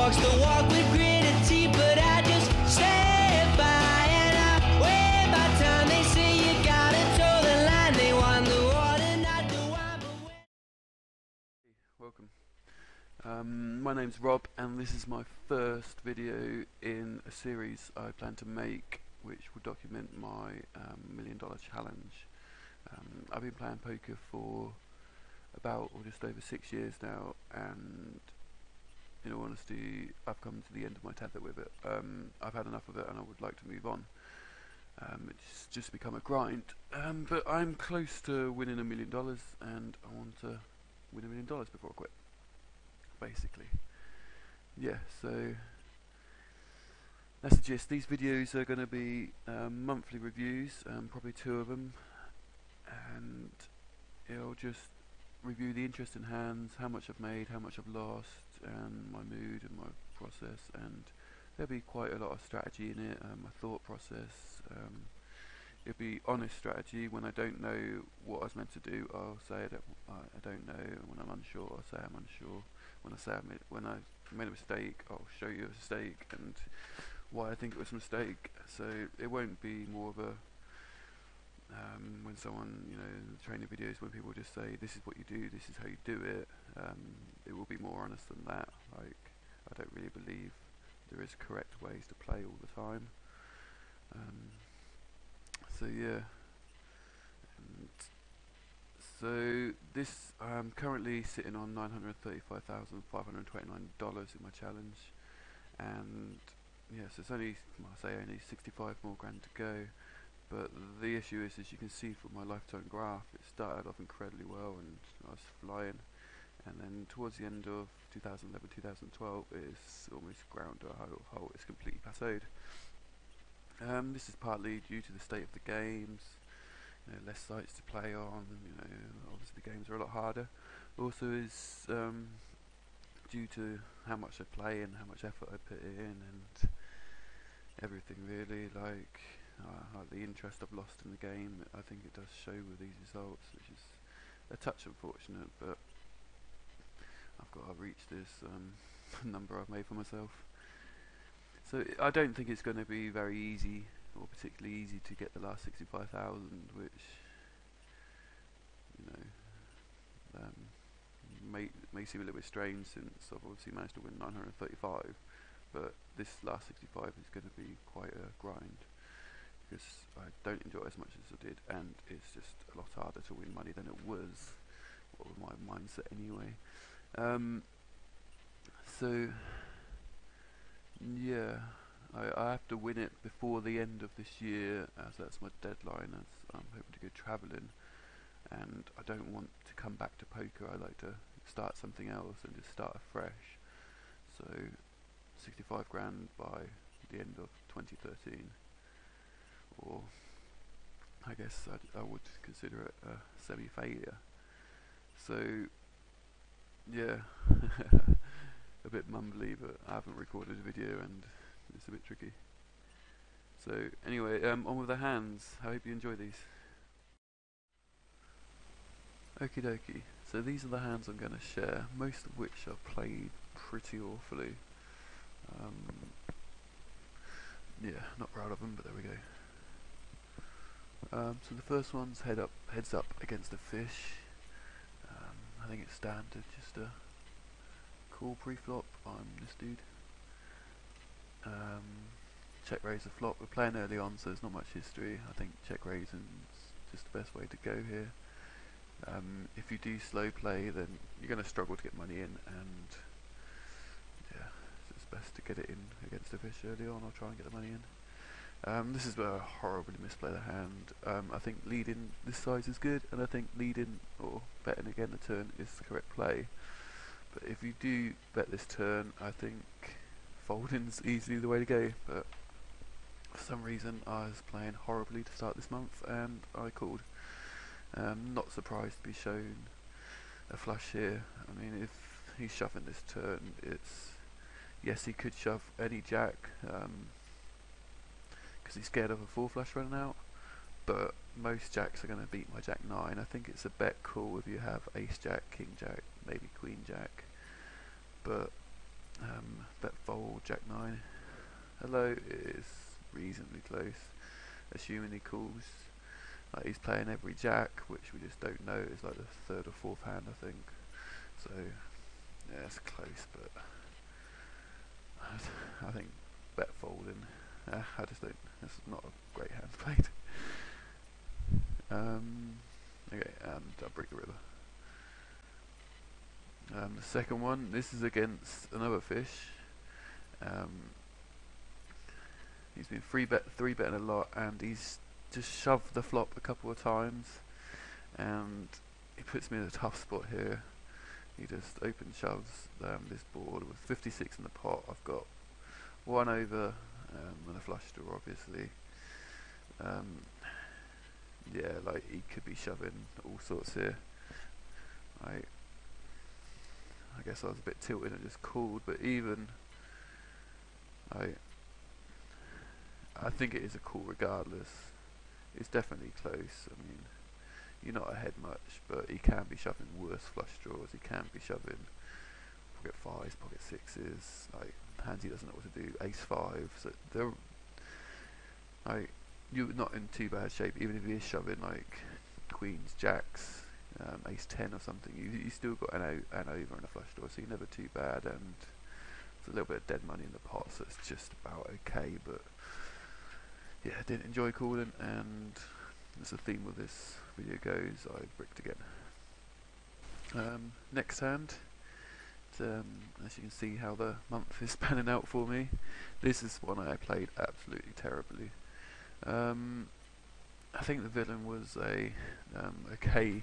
walks the walk with gritted teeth, but I just stand by and I wait my time. They say you gotta toe the line. They want the water, not the wine. Welcome. My name's Rob, and this is my first video in a series I plan to make, which will document my $1 million challenge. I've been playing poker for about or just over 6 years now, and in all honesty, I've come to the end of my tether with it. I've had enough of it, and I would like to move on. It's just become a grind, but I'm close to winning $1 million, and I want to win $1 million before I quit, basically. Yeah, so that's the gist. These videos are going to be monthly reviews, probably 2 of them, and it'll just review the interesting hands, how much I've made, how much I've lost, and my mood and my process, and there'll be quite a lot of strategy in it, my thought process. It'll be honest strategy. When I don't know what I was meant to do, I'll say I don't know. When I'm unsure, I'll say I'm unsure. When I made a mistake, I'll show you a mistake and why I think it was a mistake. So it won't be more of a when someone, you know, in the training videos, when people just say this is what you do, this is how you do it. It will be more honest than that. Like, I don't really believe there is correct ways to play all the time. So yeah, and so this, I'm currently sitting on $935,529 in my challenge, and yes, it's only, I say only 65 more grand to go. But the issue is, as you can see from my lifetime graph, it started off incredibly well and I was flying, and then towards the end of 2011, 2012, it's almost ground to a halt. It's completely plateaued. This is partly due to the state of the games, you know, less sites to play on, you know, obviously the games are a lot harder. Also is due to how much I play and how much effort I put in and everything really, like the interest I've lost in the game. I think it does show with these results, which is a touch unfortunate, but I've got to reach this number I've made for myself. So I don't think it's going to be very easy, or particularly easy, to get the last 65,000, which, you know, may seem a little bit strange since I've obviously managed to win 935, but this last 65 is going to be quite a grind, because I don't enjoy it as much as I did, and it's just a lot harder to win money than it was, or my mindset anyway. So yeah, I have to win it before the end of this year, as that's my deadline, as I'm hoping to go travelling, and I don't want to come back to poker. I like to start something else and just start afresh. So 65 grand by the end of 2013, or I guess I would consider it a semi-failure. So yeah, a bit mumbly, but I haven't recorded a video and it's a bit tricky. So anyway, on with the hands. I hope you enjoy these. Okie dokie, so these are the hands I'm going to share, most of which I've played pretty awfully. Yeah, not proud of them, but there we go. So the first one's heads up against a fish. I think it's standard, just a call pre-flop. I'm this dude. Check raise a flop. We're playing early on, so there's not much history. I think check raising's just the best way to go here. If you do slow play, then you're going to struggle to get money in, and yeah, it's best to get it in against a fish early on, or try and get the money in. This is where I horribly misplay the hand. I think leading this size is good, and I think leading or betting again the turn is the correct play. But if you do bet this turn, I think folding's easily the way to go. But for some reason I was playing horribly to start this month, and I called. Not surprised to be shown a flush here. I mean, if he's shoving this turn, it's, yes, he could shove any jack, because he's scared of a full flush running out, but most jacks are going to beat my jack 9. I think it's a bet call if you have ace jack, king jack, maybe queen jack, but Bet fold, Jack 9. Hello is reasonably close, assuming he calls. Like he's playing every jack, which we just don't know. It's like the third or fourth hand, I think. So yeah, it's close, but I think bet folding. I just don't. It's not a great hand played. Okay, and I'll break the river. The second one. This is against another fish. He's been three betting a lot, and he's just shoved the flop a couple of times, and he puts me in a tough spot here. He just open shoves this board with 56 in the pot. I've got 1 over and a flush draw, obviously. Yeah, like he could be shoving all sorts here. I guess I was a bit tilted and just called, but even I think it is a call regardless. It's definitely close. I mean, you're not ahead much, but he can be shoving worse flush draws. He can be shoving pocket 5s, pocket 6s, like hands he doesn't know what to do, ace 5. So they're like, you're not in too bad shape. Even if he is shoving like queens, jacks, ace 10 or something, you still got an over and a flush draw, so you're never too bad. And there's a little bit of dead money in the pot, so it's just about okay. But yeah, I didn't enjoy calling, and as the theme of this video goes, I bricked again. Next hand, as you can see how the month is panning out for me. This is one I played absolutely terribly. I think the villain was a K-ish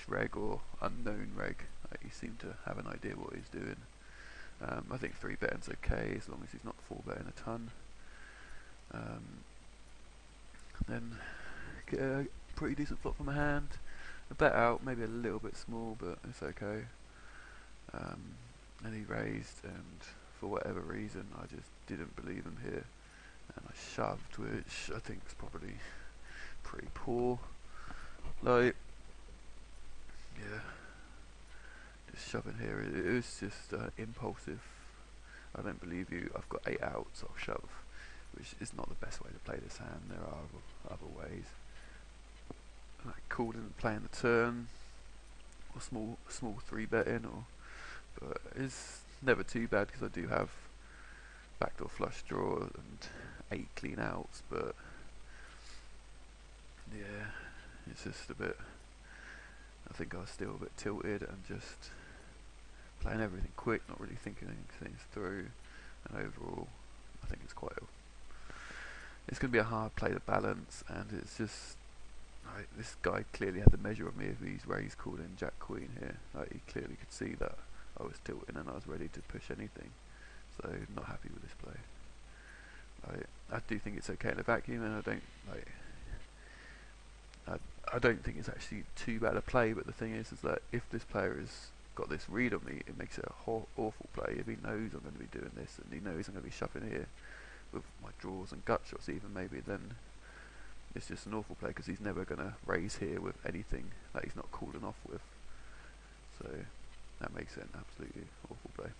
reg or unknown reg. He seemed to have an idea what he's doing. I think 3 betting's okay as long as he's not 4 betting a ton. Then get a pretty decent flop from a hand. A bet out, maybe a little bit small, but it's okay. And he raised, and for whatever reason I just didn't believe him here, and I shoved, which I think is probably pretty poor. Like, yeah, just shoving here. It was just impulsive. I don't believe you. I've got 8 outs. I'll shove, which is not the best way to play this hand. There are other ways. I called in playing the turn, or small 3 betting, but it's never too bad because I do have backdoor flush draw and 8 clean outs. But yeah, it's just a bit. I think I was still a bit tilted and just playing everything quick, not really thinking things through. And overall, I think it's quite. It's going to be a hard play to balance, and it's just. This guy clearly had the measure of me if he's raised called in Jack Queen here. Like, he clearly could see that I was tilting and I was ready to push anything. So not happy with this play. I do think it's okay in a vacuum, and I don't think it's actually too bad a play. But the thing is that if this player has got this read on me, it makes it a awful play. If he knows I'm going to be doing this and he knows I'm going to be shoving here with my draws and gut shots, even maybe, then it's just an awful play because he's never going to raise here with anything that he's not calling off with. So that makes it an absolutely awful play.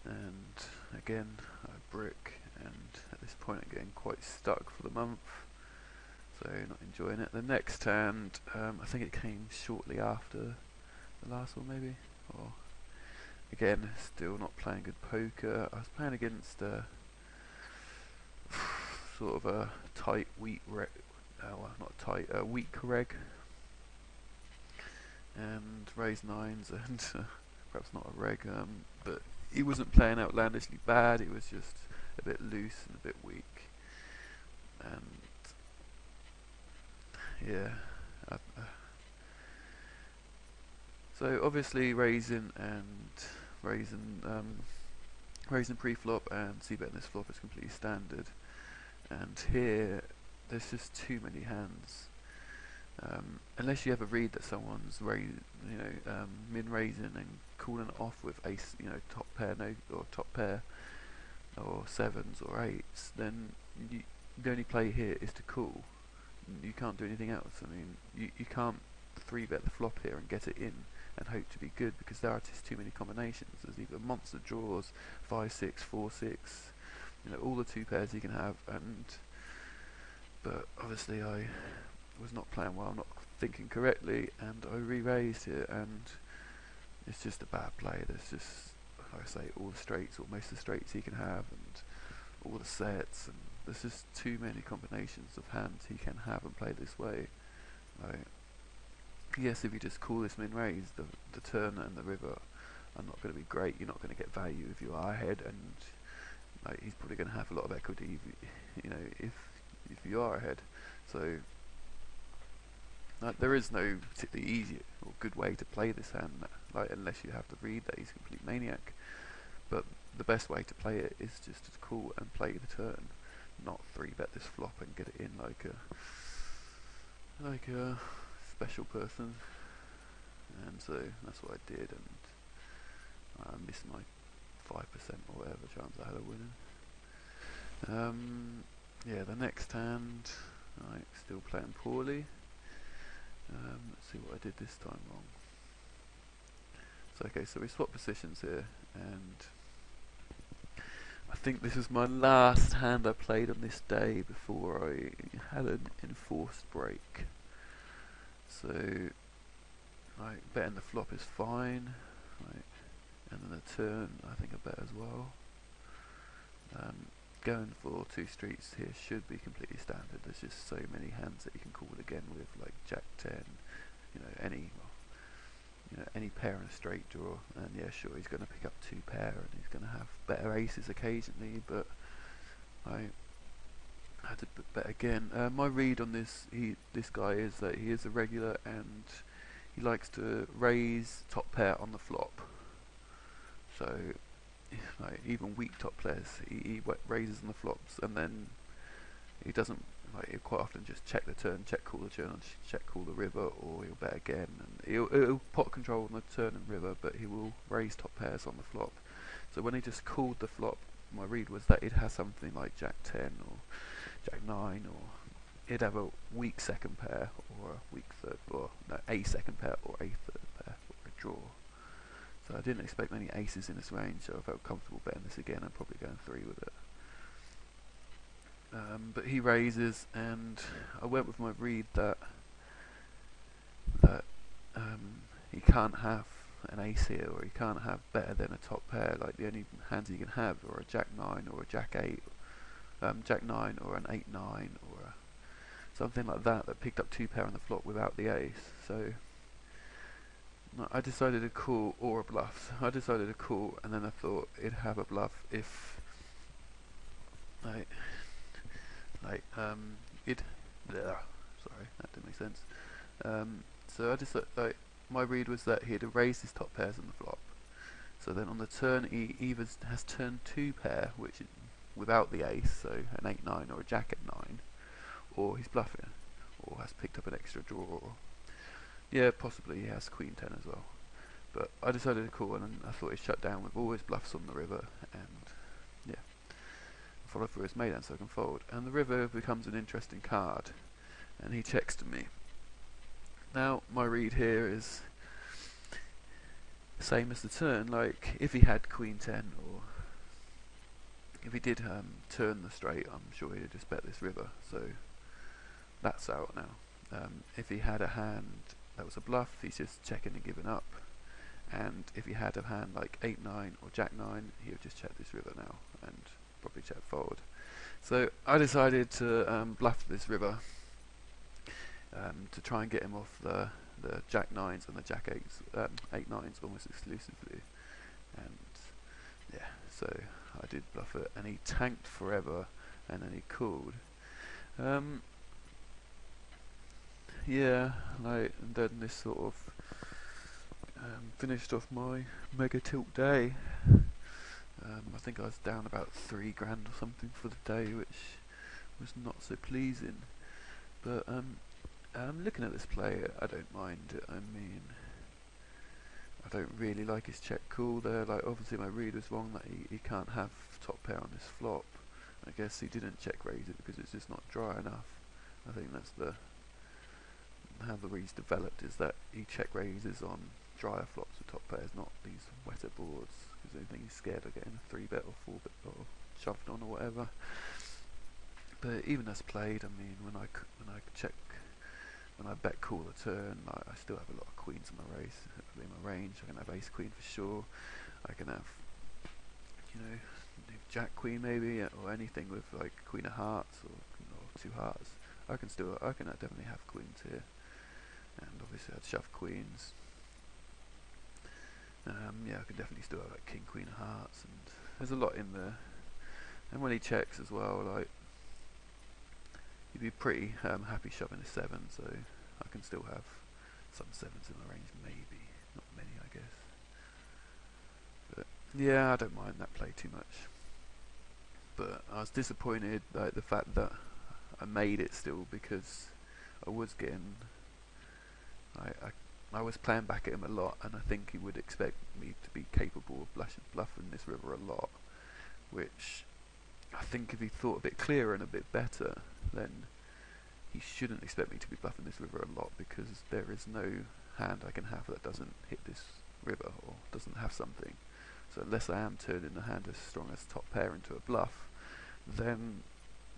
And again, I brick, and at this point I'm getting quite stuck for the month, so not enjoying it. The next hand, I think it came shortly after the last one maybe, or again, still not playing good poker. I was playing against sort of a tight weak reg, well, not tight, weak reg, and raised 9s, and perhaps not a reg, but he wasn't playing outlandishly bad. It was just a bit loose and a bit weak, and yeah. So obviously raising pre-flop and c-betting this flop is completely standard. And here, there's just too many hands. Unless you ever read that someone's min raising and calling it off with ace, top pair, or top pair, or 7s or 8s, then the only play here is to call. You can't do anything else. I mean, you can't 3-bet the flop here and get it in and hope to be good, because there are just too many combinations. There's either monster draws, 5-6, 4-6, all the 2 pairs he can have, but obviously I was not playing well, not thinking correctly, and I re-raised it, and it's just a bad play. There's just, like I say, all the straights, or most of the straights he can have, and all the sets, and there's just too many combinations of hands he can have and play this way. Like, yes, if you just call this min raise, the turn and the river are not going to be great. You're not going to get value if you are ahead, and like, he's probably going to have a lot of equity if you are ahead. So there is no particularly easy or good way to play this hand, unless you have to read that he's a complete maniac. But the best way to play it is just to call and play the turn, not 3-bet this flop and get it in like a special person. And so that's what I did, and I missed my 5% or whatever chance I had of winning. Yeah, the next hand, still playing poorly. Let's see what I did this time wrong. So okay, so we swap positions here, and I think this was my last hand I played on this day before I had an enforced break. So, betting the flop is fine, and then the turn I think I bet as well. Going for 2 streets here should be completely standard. There's just so many hands that you can call again with, like Jack 10, any pair and a straight draw, and yeah, sure, he's going to pick up 2 pair, and he's going to have better aces occasionally, but I had to bet again. My read on this guy is that he is a regular, and he likes to raise top pair on the flop. So even weak top players, he raises on the flops, and then he doesn't, he'll quite often just check the turn, check call the turn, and check call the river, or he'll bet again, and he'll pot control on the turn and river, but he will raise top pairs on the flop. So when he just called the flop, my read was that it has something like Jack 10 or Jack 9, or he'd have a weak second pair, or a weak third, or no, a second pair, or a third pair, or a draw. So I didn't expect many aces in this range, so I felt comfortable betting this again. I'm probably going 3 with it. But he raises, and I went with my read that he can't have an ace here, or he can't have better than a top pair. Like, the only hands he can have are a Jack 9 or a Jack 8, Jack 9 or an 8-9, or something like that picked up 2 pair on the flop without the ace. So I decided to call, or a bluff. I decided to call, and then I thought it'd have a bluff if sorry, that didn't make sense. So I just my read was that he'd erase his top pairs on the flop. So then on the turn he either has turn 2 pair, which is without the ace, so an 8-9 or a Jack at 9, or he's bluffing, or has picked up an extra draw. Yeah, possibly he has Queen 10 as well. But I decided to call, and I thought he'd shut down with all his bluffs on the river, and yeah, follow through his maiden so I can fold. And the river becomes an interesting card, and he checks to me. Now my read here is same as the turn. Like, if he had Queen 10, or if he did turn the straight, I'm sure he'd just bet this river, so that's out now. If he had a hand that was a bluff, he's just checking and giving up. And if he had a hand like 8-9 or Jack 9, he would just check this river now, and probably check forward. So I decided to bluff this river to try and get him off the Jack 9s and the Jack 8s, 8-9s almost exclusively. And yeah, so I did bluff it, and he tanked forever, and then he called. Yeah, and then this sort of finished off my mega tilt day. I think I was down about 3 grand or something for the day, which was not so pleasing. But looking at this play, I don't mind it. I mean, I don't really like his check call there. Like, obviously my read was wrong that he can't have top pair on this flop. I guess he didn't check raise it because it's just not dry enough. I think that's how the read's developed, is that he check raises on drier flops with top pairs, not these wetter boards, because I think he's scared of getting a 3-bet or 4-bet or shoved on or whatever. But even as played, I mean, when I bet call a turn, I still have a lot of queens in my range. I can have ace queen for sure. I can have, you know, jack queen maybe, or anything with like queen of hearts or 2 hearts. I can definitely have queens here, and obviously I'd shove queens. Yeah, I could definitely still have like king queen of hearts, and there's a lot in there. And when he checks as well, like, you'd be pretty happy shoving a 7, so I can still have some 7s in my range, maybe. Not many, I guess. But yeah, I don't mind that play too much. But I was disappointed, like, the fact that I made it still, because I was getting... I was playing back at him a lot, and I think he would expect me to be capable of bluffing this river a lot, which I think if he thought a bit clearer and a bit better, then he shouldn't expect me to be bluffing this river a lot, because there is no hand I can have that doesn't hit this river or doesn't have something. So unless I am turning a hand as strong as top pair into a bluff, then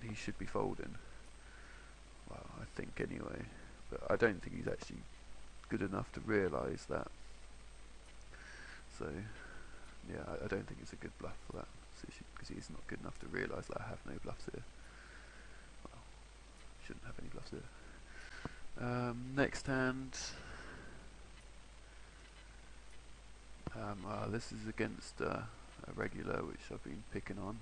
he should be folding. Well, I think anyway, but I don't think he's actually good enough to realise that. So yeah, I don't think it's a good bluff for that position, because he's not good enough to realise that I have no bluffs here. Well, shouldn't have any bluffs here. Next hand, this is against a regular which I've been picking on,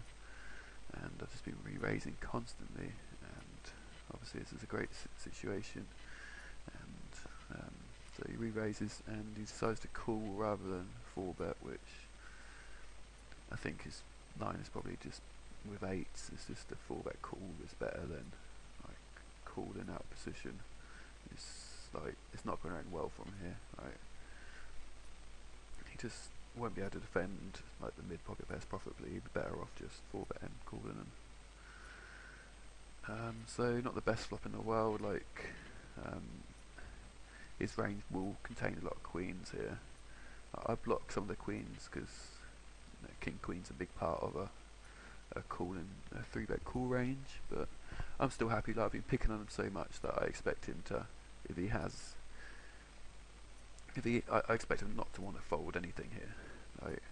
and I've just been re-raising constantly, and obviously this is a great situation, and so he re-raises and he decides to call rather than 4-bet, which I think his line is probably just with 8s, it's just a 4-bet call is better than like calling out of position. It's like, it's not going to end well from here. Like, he just won't be able to defend like the mid pocket pairs profitably. He'd be better off just 4-bet and calling them. So not the best flop in the world. Like, his range will contain a lot of queens here. I block some of the queens because king queen's a big part of a 3-bet call range, but I'm still happy. Like, I've been picking on him so much that I expect him to, I expect him not to want to fold anything here. Like,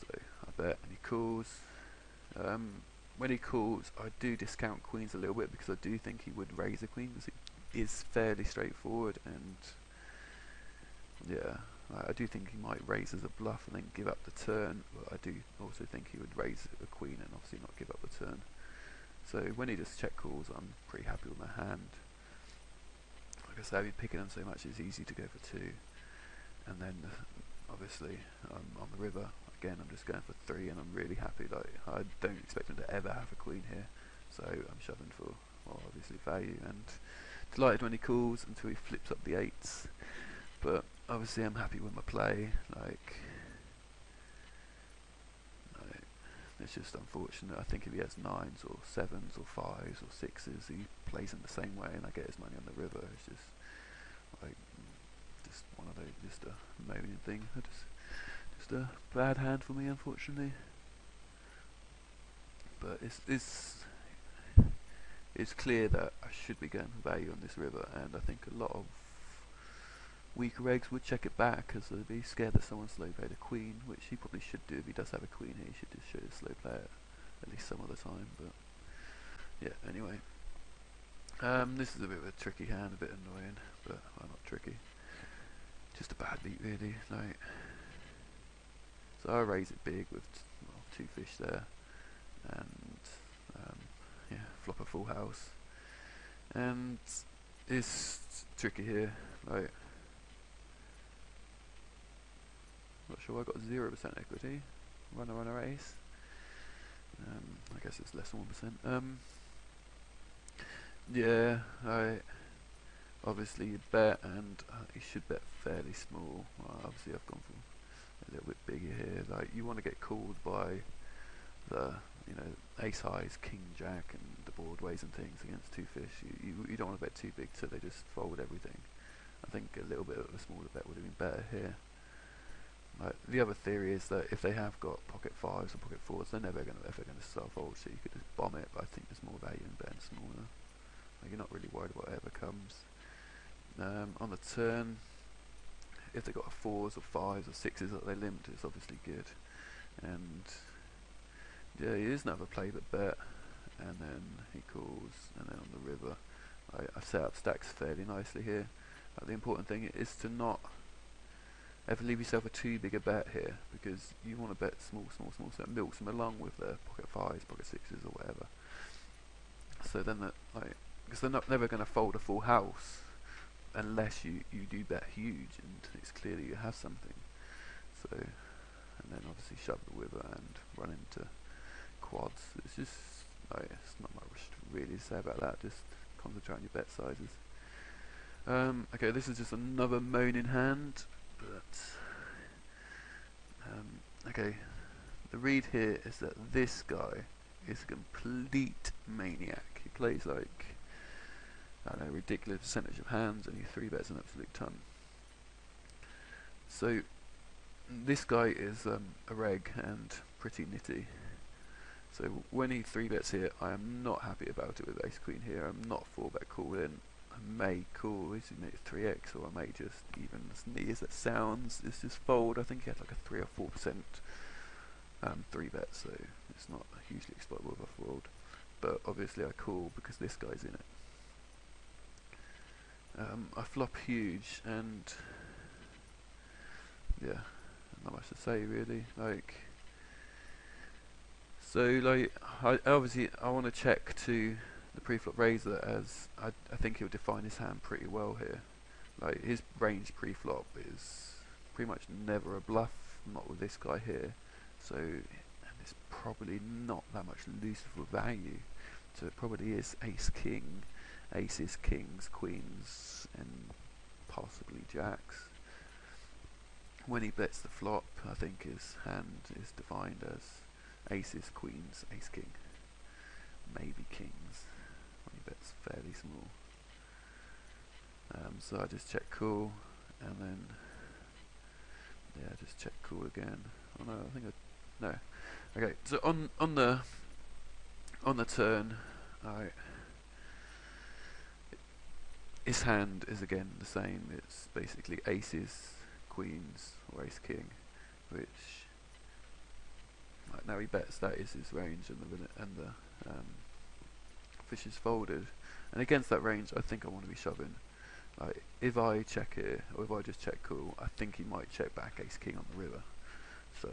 so I bet, and he calls. When he calls, I do discount queens a little bit, because I do think he would raise a queen, because it is fairly straightforward, and yeah, I do think he might raise as a bluff and then give up the turn, but I do also think he would raise a queen and obviously not give up the turn. So when he just check calls, I'm pretty happy with my hand. Like I say, I've been picking them so much, it's easy to go for 2, and then obviously on the river again I'm just going for 3, and I'm really happy. Like, I don't expect him to ever have a queen here, so I'm shoving for, well, obviously value, and delighted when he calls until he flips up the 8s. But obviously I'm happy with my play. Like, it's just unfortunate. I think if he has 9s or 7s or 5s or 6s, he plays in the same way, and I get his money on the river. It's just like, just one of those, just a moaning thing. Just a bad hand for me, unfortunately. But it's clear that I should be going for value on this river, and I think a lot of weaker eggs would check it back, because they'd be scared that someone slow played a queen, which he probably should do. If he does have a queen here, he should just show his slow player at least some of the time. But yeah, anyway, this is a bit of a tricky hand, a bit annoying, but well, not tricky, just a bad beat really. Like, so I raise it big with 2 fish there, and yeah, flop a full house, and it's tricky here. Like, not sure, I got 0% equity. Runner ace. I guess it's less than 1%. Yeah, obviously you bet, and you should bet fairly small. Well, obviously I've gone for a little bit bigger here. Like, you want to get called by the, ace highs, king jack, and the broadways and things against 2 fish. You don't want to bet too big so they just fold everything. I think a little that the smaller bet would have been better here. Like, the other theory is that if they have got pocket fives or pocket fours, they're never going to start fold, so you could just bomb it. But I think there's more value in betting smaller. Like, you're not really worried about whatever comes. On the turn, if they got a fours or fives or sixes that they limped, it's obviously good. And yeah, he is another play but bet, and then he calls, and then on the river, I've set up stacks fairly nicely here. The important thing is to not ever leave yourself a too big a bet here, because you want to bet small, so it milks them along with their pocket fives, pocket sixes, or whatever. So then, because they're never going to fold a full house unless you do bet huge, and it's clear that you have something. So, and then obviously shove the river and run into quads. It's just, it's not much really to say about that. Just concentrate on your bet sizes. Okay, this is just another moaning hand. But okay, the read here is that this guy is a complete maniac. He plays like, I don't know, a ridiculous percentage of hands, and he 3-bets an absolute ton. So this guy is a reg and pretty nitty. So when he 3-bets here, I am not happy about it with ace queen here. I'm not 4-bet calling. I may call, this is 3x, or I may just, even as neat as that sounds, it's just fold. I think he had like a 3 or 4% 3-bet, so it's not hugely exploitable if I fold. But obviously I call because this guy's in it. I flop huge, and yeah, not much to say really. Like, so like, obviously I want to check to the pre-flop raiser, as I think he'll define his hand pretty well here. Like, his range pre-flop is pretty much never a bluff, not with this guy here. So, and it's probably not that much looser for value. So it probably is ace king, aces, kings, queens, and possibly jacks. When he bets the flop, I think his hand is defined as aces, queens, ace king, maybe kings. When he bets fairly small. So I just check call, and then yeah, just check call again. Oh no, I think no. Okay, so on the turn, his hand is again the same. It's basically aces, queens, or ace king, which now he bets that is his range, and the fish is folded, and against that range I think I want to be shoving. Like, if I check here, or if I just check call, I think he might check back ace king on the river. So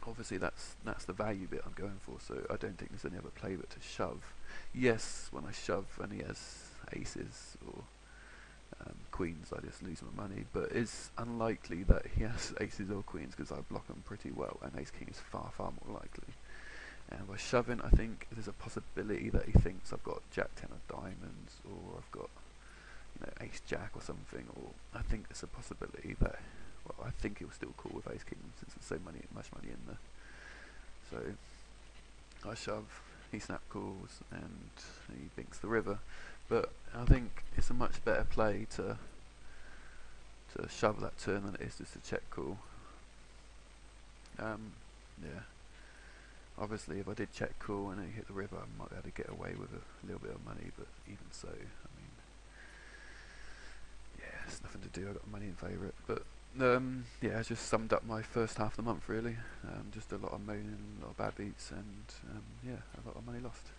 obviously that's the value bit I'm going for, so I don't think there's any other play but to shove. Yes, when I shove and he has aces or queens, I just lose my money, but it's unlikely that he has aces or queens because I block them pretty well, and ace king is far more likely. And by shoving, I think there's a possibility that he thinks I've got jack 10 of diamonds, or I've got, you know, ace jack or something, or I think there's a possibility that, well, I think he'll still call with ace king since there's so much money in there. So I shove, he snap calls, and he binks the river. But I think it's a much better play to shove that turn than it is just to check call. Yeah. Obviously, if I did check call and he hit the river, I might be able to get away with a little bit of money, but even so, I mean, yeah, it's nothing to do. I got money in favourite, but yeah, I just summed up my first half of the month really. Just a lot of moaning, a lot of bad beats, and yeah, a lot of money lost.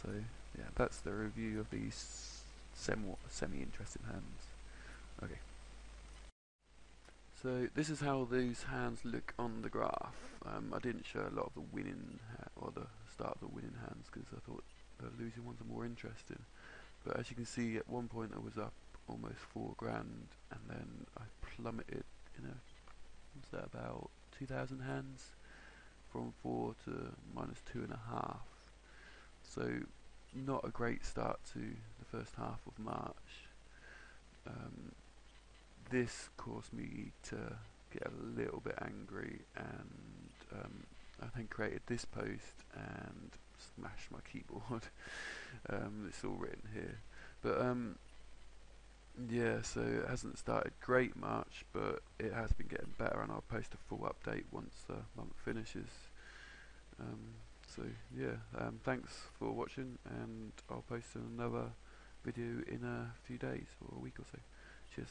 So yeah, that's the review of these semi-interesting hands. Okay. So this is how these hands look on the graph. I didn't show a lot of the winning or the start of the winning hands because I thought the losing ones are more interesting. But as you can see, at one point I was up almost $4,000, and then I plummeted what's that, about 2,000 hands, from 4 to minus 2.5. So not a great start to the first half of March. This caused me to get a little bit angry, and I then created this post and smashed my keyboard. It's all written here, but Yeah, so it hasn't started great much, but it has been getting better, and I'll post a full update once the month finishes. So yeah, thanks for watching, and I'll post another video in a few days or a week or so. Cheers.